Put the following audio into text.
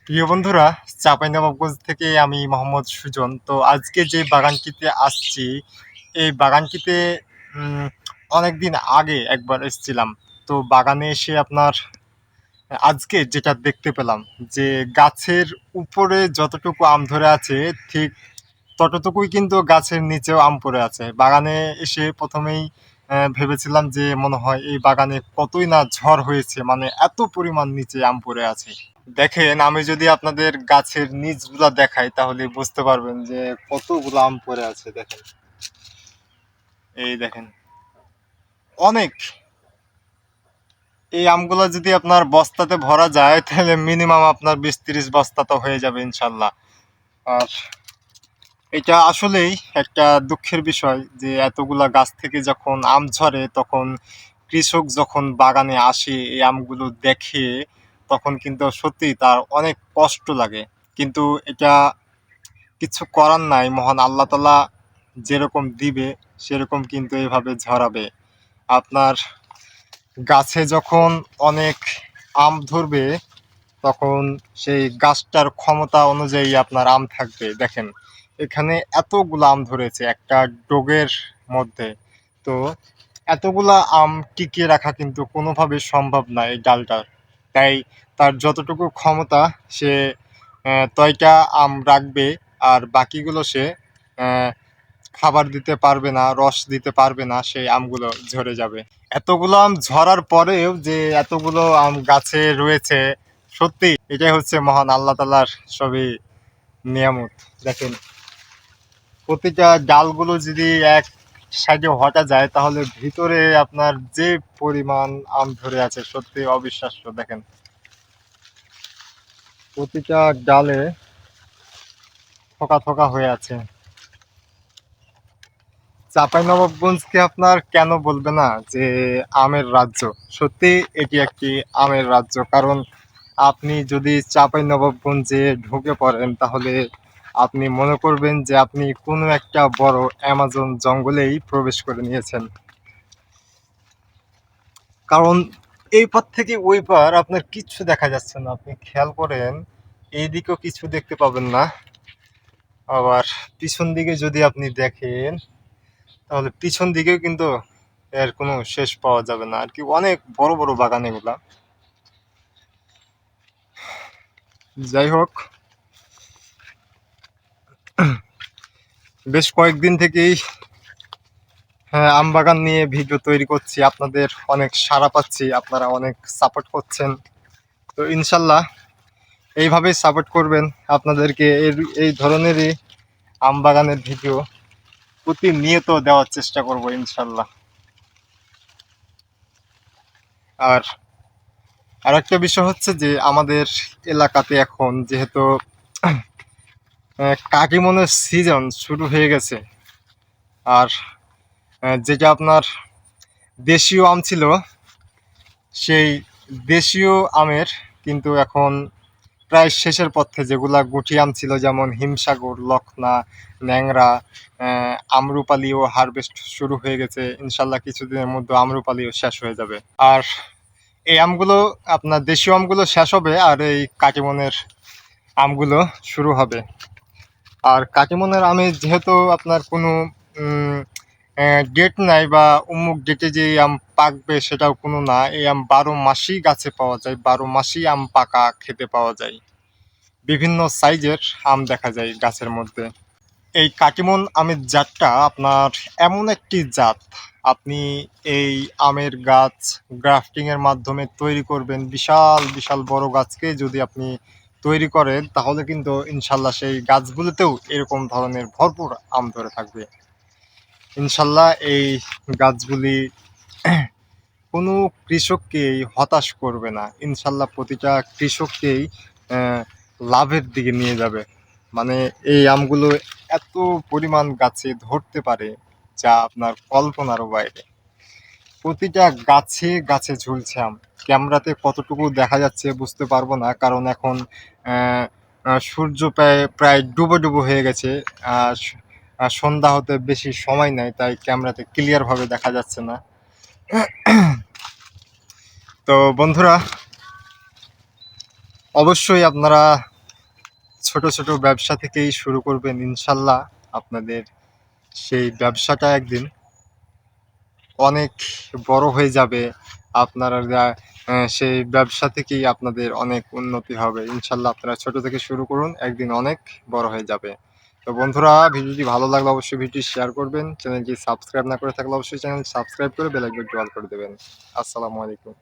প্রিয় বন্ধুরা, চাঁপাইনবাবগঞ্জ থেকে আমি মোহাম্মদ সুজন। তো আজকে যে বাগানটিতে আসছি, এই বাগানটিতে উম, অনেকদিন আগে একবার এসেছিলাম। তো বাগানে এসে আপনার আজকে যেটা দেখতে পেলাম যে গাছের উপরে যতটুকু আম ধরে আছে, ঠিক ততটুকুই কিন্তু গাছের নিচেও আম পড়ে আছে। বাগানে এসে প্রথমেই ভেবেছিলাম যে মনে হয় এই বাগানে কতই না ঝড় হয়েছে, মানে এত পরিমাণ নিচে আম পড়ে আছে। দেখেন, আমি যদি আপনাদের গাছের নিচগুলা দেখাই তাহলে বুঝতে পারবেন যে কতগুলো আম পড়ে আছে। দেখেন, এই দেখেন, অনেক। এই আমগুলো যদি আপনার বস্তাতে ভরা যায় তাহলে মিনিমাম আপনার 20-30 বস্তা তো হয়ে যাবে ইনশাল্লাহ। আর এটা আসলেই একটা দুঃখের বিষয় যে এতগুলা গাছ থেকে যখন আম ঝরে, তখন কৃষক যখন বাগানে আসে এই আমগুলো দেখে, তখন কিন্তু সত্যি তার অনেক কষ্ট লাগে। কিন্তু এটা কিছু করার নাই, মহান আল্লাহ তাআলা যেরকম দিবে সেরকম কিন্তু এভাবে ঝরাবে। আপনার গাছে যখন অনেক আম ধরবে, তখন সেই গাছটার ক্ষমতা অনুযায়ী আপনার আম থাকবে। দেখেন, এখানে এতগুলো আম ধরেছে একটা ডোগের মধ্যে। তো এতগুলা আম টিকিয়ে রাখা কিন্তু কোনোভাবে সম্ভব না এই ডালটার। তাই তার যতটুকু ক্ষমতা, সে তয়টা আম রাখবে, আর বাকিগুলো সে আহ, খাবার দিতে পারবে না, রস দিতে পারবে না, সেই আমগুলো ঝরে যাবে। এতগুলো আম ঝরার পরেও যে এতগুলো আম গাছে রয়েছে, সত্যি এটাই হচ্ছে মহান আল্লাহ তাআলার সবই নিয়ামত। দেখেন, প্রতিটা ডালগুলো যদি এক সাইডে হটা যায় তাহলে ভিতরে আপনার যে পরিমাণ আম ধরে আছে সত্যি অবিশ্বাস্য। দেখেন, প্রতিটা ডালে থোকা থোকা হয়ে আছে। চাঁপাইনবাবগঞ্জকে আপনার কেন বলবে না যে আমের রাজ্য? সত্যি এটি একটি আমের রাজ্য। কারণ আপনি যদি চাঁপাইনবাবগঞ্জে ঢুকে পড়েন তাহলে আপনি মনে করবেন যে আপনি কোনো একটা বড় অ্যামাজন জঙ্গলেই প্রবেশ করে নিয়েছেন। কারণ এই পার থেকে ওই পার আপনার কিচ্ছু দেখা যাচ্ছে না। আপনি খেয়াল করেন, এই দিকেও কিছু দেখতে পাবেন না। আবার পিছন দিকে যদি আপনি দেখেন তাহলে পিছন দিকেও কিন্তু এর কোনো শেষ পাওয়া যাবে না আর কি। অনেক বড় বড় বাগান এগুলা। যাই হোক, বেশ কয়েকদিন থেকেই হ্যাঁ, আম বাগান নিয়ে ভিডিও তৈরি করছি, আপনাদের অনেক সাড়া পাচ্ছি, আপনারা অনেক সাপোর্ট করছেন। তো ইনশাল্লাহ এইভাবেই সাপোর্ট করবেন। আপনাদেরকে এই ধরনেরই আম বাগানের ভিডিও প্রতিনিয়ত দেওয়ার চেষ্টা করব ইনশাল্লাহ। আর আরেকটা বিষয় হচ্ছে যে আমাদের এলাকাতে এখন যেহেতু কাটিমনের সিজন শুরু হয়ে গেছে, আর যেটা আপনার দেশীয় আম ছিল, সেই দেশীয় আমের কিন্তু এখন প্রায় শেষের পথে। যেগুলা গুটি আম ছিল যেমন হিমসাগর, লখনা, ন্যাংরা, আম্রপালিও হারভেস্ট শুরু হয়ে গেছে। ইনশাল্লাহ কিছুদিনের মধ্যে আম্রপালিও শেষ হয়ে যাবে। আর এই আমগুলো, আপনার দেশীয় আমগুলো শেষ হবে আর এই কাটিমনের আমগুলো শুরু হবে। আর কাটিমনের আমে যেহেতু আপনার কোনো ডেট নাই, বা অমুক ডেটে যে আম পাকবে সেটাও কোনো না। এই আম 12 মাসই গাছে পাওয়া যায়, 12 মাসই আম পাকা খেতে পাওয়া যায়। বিভিন্ন সাইজের আম দেখা যায় গাছের মধ্যে। এই কাটিমন আমের জাতটা আপনার এমন একটি জাত, আপনি এই আমের গাছ গ্রাফটিং এর মাধ্যমে তৈরি করবেন, বিশাল বিশাল বড় গাছকে যদি আপনি তৈরি করেন তাহলে কিন্তু ইনশাল্লাহ সেই গাছগুলোতেও এরকম ধরনের ভরপুর আম ধরে থাকবে ইনশাল্লাহ। এই গাছগুলি কোনো কৃষককেই হতাশ করবে না ইনশাল্লাহ, প্রতিটা কৃষককেই আহ, লাভের দিকে নিয়ে যাবে। মানে এই আমগুলো এত পরিমাণ গাছে ধরতে পারে যা আপনার কল্পনারও বাইরে। প্রতিটা গাছে গাছে ঝুলছে আম। ক্যামেরাতে কতটুকু দেখা যাচ্ছে বুঝতে পারবো না, কারণ এখন আহ, সূর্য প্রায় প্রায় ডুবো ডুবো হয়ে গেছে। সন্ধ্যা হতে বেশি সময় নাই, তাই ক্যামেরাতে ক্লিয়ার ভাবে দেখা যাচ্ছে না। তো বন্ধুরা, অবশ্যই আপনারা ছোট ছোট ব্যবসা থেকেই শুরু করবেন, ইনশাল্লাহ আপনাদের সেই ব্যবসাটা একদিন অনেক বড় হয়ে যাবে। আপনারা সেই ব্যবসা থেকেই আপনাদের অনেক উন্নতি হবে। ইনশাল্লাহ আপনারা ছোট থেকে শুরু করুন, একদিন অনেক বড় হয়ে যাবে। তো বন্ধুরা, ভিডিওটি ভালো লাগলে অবশ্যই ভিডিওটি শেয়ার করবেন। চ্যানেলটি সাবস্ক্রাইব না করে থাকলে অবশ্যই চ্যানেল সাবস্ক্রাইব করে বেল আইকনটি অল করে দেবেন। আসসালামু আলাইকুম।